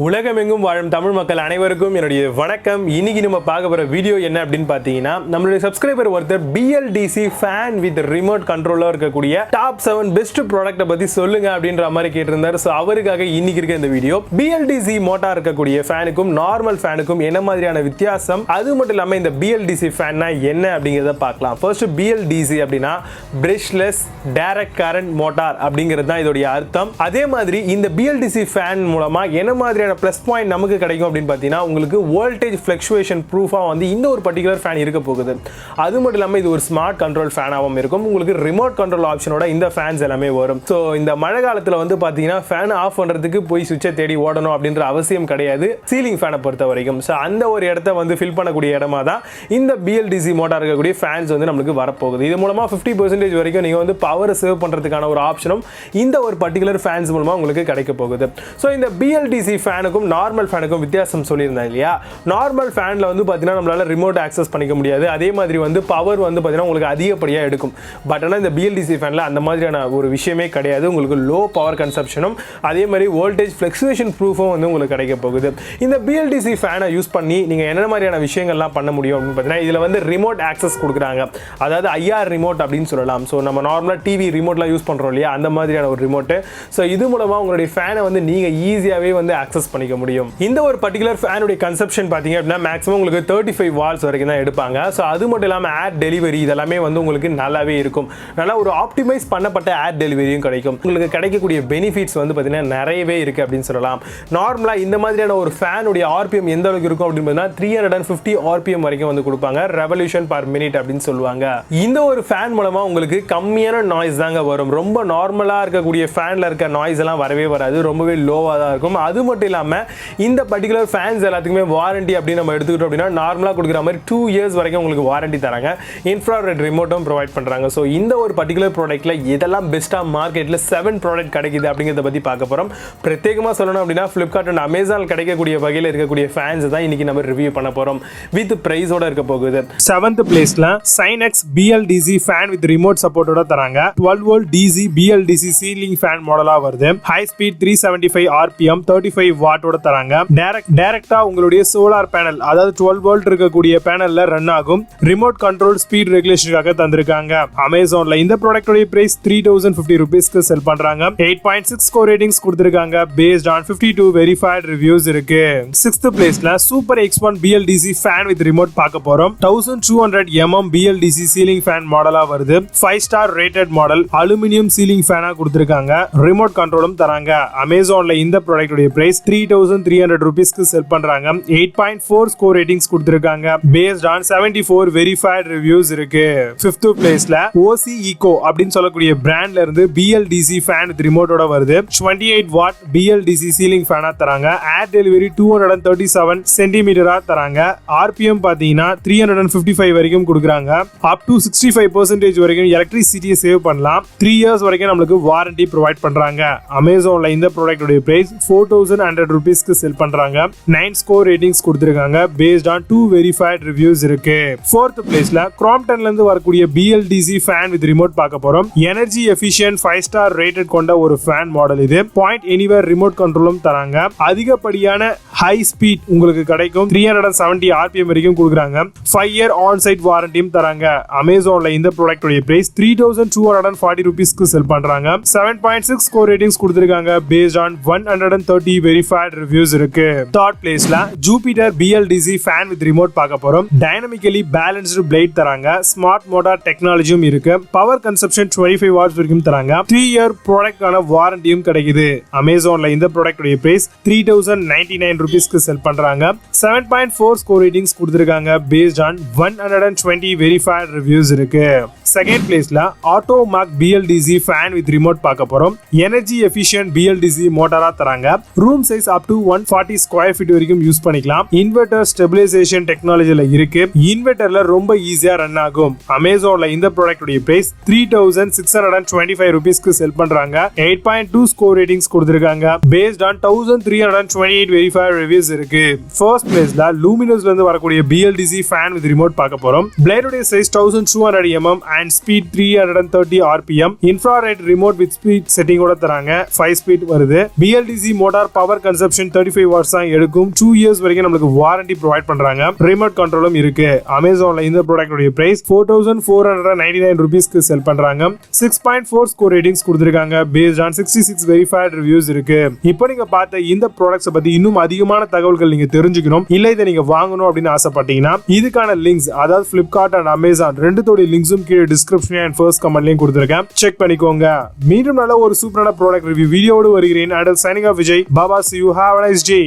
உலகமெங்கும் வாழும் தமிழ் மக்கள் அனைவருக்கும் என்னுடைய வணக்கம். இன்னைக்கு நம்ம பார்க்க போற வீடியோ என்ன அப்படின்னு பார்த்தீங்கன்னா, நம்மளுடைய சப்ஸ்கிரைபர் ஒருத்தர் BLDC Fan with Remote கண்ட்ரோலா இருக்கக்கூடிய டாப் 7 பெஸ்ட் ப்ராடக்ட்டை பத்தி சொல்லுங்க அப்படின்ற மாதிரி கேட்டிருந்தார். ஸோ அவருக்காக இன்னைக்கு இருக்க இந்த வீடியோ BLDC மோட்டார் இருக்கக்கூடிய ஃபேனுக்கும் நார்மல் ஃபேனுக்கும் என்ன மாதிரியான வித்தியாசம், அது மட்டும் இல்லாமல் இந்த BLDC ஃபேன்னா என்ன அப்படிங்கிறத பார்க்கலாம். ஃபர்ஸ்ட் BLDC அப்படின்னா பிரஷ்லெஸ் டைரக்ட் கரண்ட் மோட்டார் அப்படிங்கிறது தான் இதோடைய அர்த்தம். அதே மாதிரி இந்த BLDC ஃபேன் மூலமா என்ன மாதிரியான ப்ளஸ் பாயிண்ட் நமக்கு கிடைக்கும் அப்படின்னு பார்த்தீங்கன்னா, உங்களுக்கு வோல்டேஜ் ஃப்ளக்சுவேஷன் ப்ரூஃபாக வந்து இந்த ஒரு பர்டிகுலர் ஃபேன் இருக்க போகுது. அது மட்டும் இல்லாமல் இது ஒரு ஸ்மார்ட் கண்ட்ரோல் ஃபேனாகவும் இருக்கும். உங்களுக்கு ரிமோட் கண்ட்ரோல் ஆப்ஷனோட இந்த ஃபேன்ஸ் எல்லாமே வரும். ஸோ இந்த மழை காலத்தில் வந்து பார்த்தீங்கன்னா ஃபேன் ஆஃப் பண்ணுறதுக்கு போய் சுவிட்சை தேடி ஓடணும் அப்படின்ற அவசியம் கிடையாது சீலிங் ஃபேனை பொறுத்த வரைக்கும். ஸோ அந்த ஒரு இடத்த வந்து ஃபில் பண்ணக்கூடிய இடமா தான் இந்த BLDC மோட்டார் இருக்கக்கூடிய ஃபேன்ஸ் வந்து நம்மளுக்கு வரப்போகுது. இது மூலமாக 50% வரைக்கும் நீங்கள் வந்து பவரை சேவ் பண்ணுறதுக்கான ஒரு ஆப்ஷனும் இந்த ஒரு பர்டிகுலர் ஃபேன்ஸ் மூலமாக உங்களுக்கு கிடைக்க போகுது. ஸோ இந்த BLDC ஃபேனுக்கும் நார்மல் ஃபேனுக்கும் வித்தியாசம் சொல்லியிருந்தேன் இல்லையா. நார்மல் ஃபேனில் வந்து பார்த்தீங்கன்னா நம்மளால ரிமோட் ஆக்சஸ் பண்ணிக்க முடியாது. அதே மாதிரி வந்து பவர் வந்து பார்த்தீங்கன்னா உங்களுக்கு அதிகப்படியாக எடுக்கும். பட் ஆனால் இந்த BLDC ஃபேனில் அந்த மாதிரியான ஒரு விஷயமே கிடையாது. உங்களுக்கு லோ பவர் கன்சப்ஷனும் அதே மாதிரி வோல்டேஜ் ஃப்ளக்சுவேஷன் ப்ரூஃபும் வந்து உங்களுக்கு கிடைக்க போகுது. இந்த BLDC ஃபேனை யூஸ் பண்ணி நீங்கள் என்ன மாதிரியான விஷயங்கள்லாம் பண்ண முடியும் அப்படின்னு பார்த்தீங்கன்னா, இதில் வந்து ரிமோட் ஆக்சஸ் கொடுக்குறாங்க. அதாவது IR ரிமோட் அப்படின்னு சொல்லலாம். ஸோ நம்ம நார்மலாக டிவி ரிமோட்லாம் யூஸ் பண்ணுறோம் இல்லையா, அந்த மாதிரியான ஒரு ரிமோட்டு. ஸோ இது மூலமாக உங்களுடைய ஃபேனை வந்து நீங்கள் ஈஸியாகவே வந்து ஆக்சஸ் பண்ணிக்க முடியும். இந்த ஒரு பர்டிகுலர் ஃபேனுடைய கன்சப்ஷன் பார்த்தீங்க அப்படின்னா மேக்ஸிமம் உங்களுக்கு 35 வாட்ஸ் வரைக்கும் தான் எடுப்பாங்க. ஸோ அது மட்டும் இல்லாமல் ஏர் டெலிவரி இதெல்லாமே வந்து உங்களுக்கு நல்லாவே இருக்கும். நல்லா ஒரு ஆப்டிமைஸ் பண்ணப்பட்ட ஏர் டெலிவரியும் கிடைக்கும். உங்களுக்கு கிடைக்கக்கூடிய பெனிஃபிட்ஸ் வந்து பார்த்தீங்கன்னா நிறையவே இருக்குது அப்படின்னு சொல்லலாம். நார்மலாக இந்த மாதிரியான ஒரு ஃபேனுடைய RPM எந்த அளவுக்கு இருக்கும் அப்படின்னு பார்த்தீங்கன்னா 350 RPM வரைக்கும் வந்து கொடுப்பாங்க. ரெவல்யூஷன் பர் மினிட் அப்படின்னு சொல்லுவாங்க. இந்த ஒரு ஃபேன் மூலமாக உங்களுக்கு கம்மியான நாய்ஸ் தாங்க வரும். ரொம்ப நார்மலாக இருக்கக்கூடிய ஃபேனில் இருக்க நாய்ஸ் எல்லாம் வரவே வராது. ரொம்பவே லோவாக தான் இருக்கும். அது மட்டும் இல்லாமல் இந்த பர்டிகுலர் ஃபேன்ஸ் எல்லாத்துக்குமே வாரண்டி அப்படின்னு நம்ம எடுத்துக்கிட்டோம் அப்படின்னா நார்மலாக கொடுக்குற மாதிரி 2 years வரைக்கும் உங்களுக்கு வாரண்டி தராங்க. இன்ஃப்ராரெட் ரிமோட்டும் ப்ரொவைட் பண்ணுறாங்க. ஸோ இந்த ஒரு பர்டிகுலர் ப்ராடக்ட்டில் எதெல்லாம் பெஸ்ட்டாக மார்க்கெட்டில் 7 ப்ராடக்ட் கிடைக்குது அப்படிங்கிறத பற்றி பார்க்க போகிறோம். பிரத்யேகமாக சொல்லணும் அப்படின்னா ஃப்ளிப்கார்ட் அண்ட் அமேசானில் கிடைக்கக்கூடிய வகையில் இருக்கக்கூடிய ஃபேன்ஸ் தான் இன்னைக்கு நம்ம ரிவ்யூ பண்ண போகிறோம். வித் ப்ரைஸோட இருக்க போகுது. 7th பிளேஸில் Sinox BLDC Fan with Remote சப்போர்ட்டோட தராங்க. 12 volt DC BLDC Ceiling Fan மாடலாக வருது. ஹை ஸ்பீட் 375 RPM 35 வாட்டோட தராங்க. டைரக்டா உங்களுடைய சோலார் பேனல், அதாவது 12 வோல்ட் இருக்கக்கூடிய பேனல்ல ரன் ஆகும். ரிமோட் கண்ட்ரோல் ஸ்பீட் ரெகுலேஷனுக்காக தந்திருக்காங்க. அமேசான்ல இந்த ப்ராடக்ட்டோட பிரைஸ் 3050 ரூபீஸ்க்கு செல் பண்றாங்க. 8.6 ஸ்கோர் ரேட்டிங்ஸ் கொடுத்திருக்காங்க. பேஸ்ட் ஆன் 52 வெரிஃபைட் ரிவ்யூஸ் இருக்கு. 6th பிளேஸ்ல super X1 BLDC Fan with Remote பார்க்க போறோம். 1200 mm BLDC சீலிங் ஃபேன் மாடலா வருது. 5 star rated model. Aluminium ceiling ஃபேனா கொடுத்திருக்காங்க. ரிமோட் கண்ட்ரோலும் தராங்க. அமேசான்ல இந்த ப்ராடக்ட்டோட பிரைஸ் 3300 ரூபீஸ்க்கு செல் பண்றாங்க. 8.4 ஸ்கோர் ரேட்டிங்ஸ் கொடுத்திருக்காங்க. பேஸ்ட் ஆன் 74 வெரிஃபைட் ரிவ்யூஸ் இருக்கு. 5th பிளேஸ்ல OCECO அப்படின்னு சொல்லக்கூடிய பிராண்ட்ல இருந்து BLDC Fan with Remote வருது. 28 வாட் BLDC சீலிங் ஃபேனா தராங்க. ஏர் டெலிவரி 237 சென்டிமீட்டரா தராங்க. RPM பாத்தீங்கன்னா 355 வரைக்கும் கொடுக்குறாங்க. அப் டு 65% வரைக்கும் எலக்ட்ரிசிட்டியை சேவ் பண்ணலாம். 3 years வரைக்கும் நம்மளுக்கு வாரண்டி ப்ரொவைட் பண்றாங்க. அமேசான்ல இந்த ப்ராடக்ட்டோட பிரைஸ் 4100 ரூபீஸ்க்கு செல் பண்றாங்க. 9 ஸ்கோர் ரேட்டிங்ஸ் கொடுத்திருக்காங்க. பேஸ்ட் ஆன் 2 வெரிஃபைட் ரிவ்யூஸ் இருக்கு. 4th பிளேஸ்ல Cromptonல இருந்து வரக்கூடிய BLDC Fan with Remote பார்க்க போறோம். எனர்ஜி எஃபிஷியன்ட் 5 ஸ்டார் ரேட்டட் கொண்ட ஒரு ஃபேன் மாடல் இது. பாயிண்ட் எனிவேர் ரிமோட் கண்ட்ரோலும் தராங்க. அதிகப்படியான ஹை ஸ்பீட் உங்களுக்கு கிடைக்கும். 370 RPM வரைக்கும் கொடுக்குறாங்க. 5 year ஆன் சைட் வாரண்டியும் தராங்க. அமேசான்ல இந்த ப்ராடக்ட்டோட பிரைஸ் 3240 ரூபீஸ்க்கு செல் பண்றாங்க. 7.6 ஸ்கோர் ரேட்டிங்ஸ் கொடுத்திருக்காங்க. பேஸ்ட் ஆன் 130 வெரிஃபைட் ரிவ்யூஸ் இருக்கு. 3rd பிளேஸ்ல Jupiter BLDC Fan with Remote பார்க்க போறோம். டைனமிக்கலி பேலன்ஸ்டு பிளேட் தராங்க. ஸ்மார்ட் மோட்டார் டெக்னாலஜியும் இருக்கு. பவர் கன்சப்ஷன் 25 வாட்ஸ் வரைக்கும் தராங்க. 3 year ப்ராடக்ட்டான வாரண்டியும் கிடைக்குது. அமேசான்ல இந்த ப்ராடக்ட்டோட பிரைஸ் 3099 ரூபீஸ்க்கு செல் பண்றாங்க. 7.4 ஸ்கோர் ரேட்டிங்ஸ் கொடுத்திருக்காங்க. பேஸ்ட் ஆன் 120 வெரிஃபைட் ரிவ்யூஸ் இருக்கு. 2nd பிளேஸ்ல ஆட்டோமேக் BLDC Fan with Remote பார்க்க போறோம். எனர்ஜி எஃபிஷியன்ட் BLDC மோட்டாரா தராங்க. Room size up to 140 square feet வரைக்கும் யூஸ் பண்ணிக்கலாம். இன்வெர்டர் ஸ்டெபிலைசேஷன் டெக்னாலஜில இருக்கு. இன்வெர்டர்ல ரொம்ப ஈஸியா ரன் ஆகும். அமேசான்ல இந்த ப்ராடக்ட்டோட பிரைஸ் 3625 ரூபீஸ்க்கு செல் பண்றாங்க. 8.2 ஸ்கோர் ரேட்டிங்ஸ் கொடுத்திருக்காங்க. பேஸ்ட் ஆன் 1328 வெரிஃபைட் ரிவ்யூஸ் இருக்கு. 1st பிளேஸ்ல Luminous இருந்து வரக்கூடிய BLDC Fan with Remote பார்க்க போறோம். பிளேடோட size 1200 mm and speed 330 RPM. Infrared remote with speed setting ஓட தராங்க. 5 speed வருது. BLDC motor power consumption 35 watts தான் எடுக்கும். 2 இயர்ஸ் வரைக்கும் நமக்கு வாரண்டி ப்ரொவைட் பண்றாங்க. ரிமோட் கண்ட்ரோலும் இருக்கு. அமேசான்ல இந்த ப்ராடக்டோட பிரைஸ் 4499 ரூபீஸ்க்கு செல் பண்றாங்க. 6.4 ஸ்கோர் ரேட்டிங்ஸ் கொடுத்திருக்காங்க. பேஸ்ட் ஆன் 66 வெரிஃபைட் ரிவ்யூஸ் இருக்கு. இப்போ நீங்க பார்த்த இந்த ப்ராடக்ட்ஸ் பத்தி இன்னும் அதிகமான தகவல்கள் நீங்க தெரிஞ்சுக்கணும், இல்ல இதை நீங்க வாங்கணும் அப்படின்னு ஆசைப்பட்டீங்கன்னா இதுக்கான லிங்க்ஸ், அதாவது Flipkart and Amazon ரெண்டுத்தோட லிங்க்ஸும் கீழே டிஸ்கிரிப்ஷன் அண்ட் ஃபர்ஸ்ட் கமெண்ட்லயும் கொடுத்திருக்கேன். செக் பண்ணிக்கோங்க. மீண்டும் நல்ல ஒரு சூப்பரான ப்ராடக்ட் ரிவ்யூ வீடியோவோடு வருகிறேன். Atal signing off Vijay. Baba, see you. Have a nice day.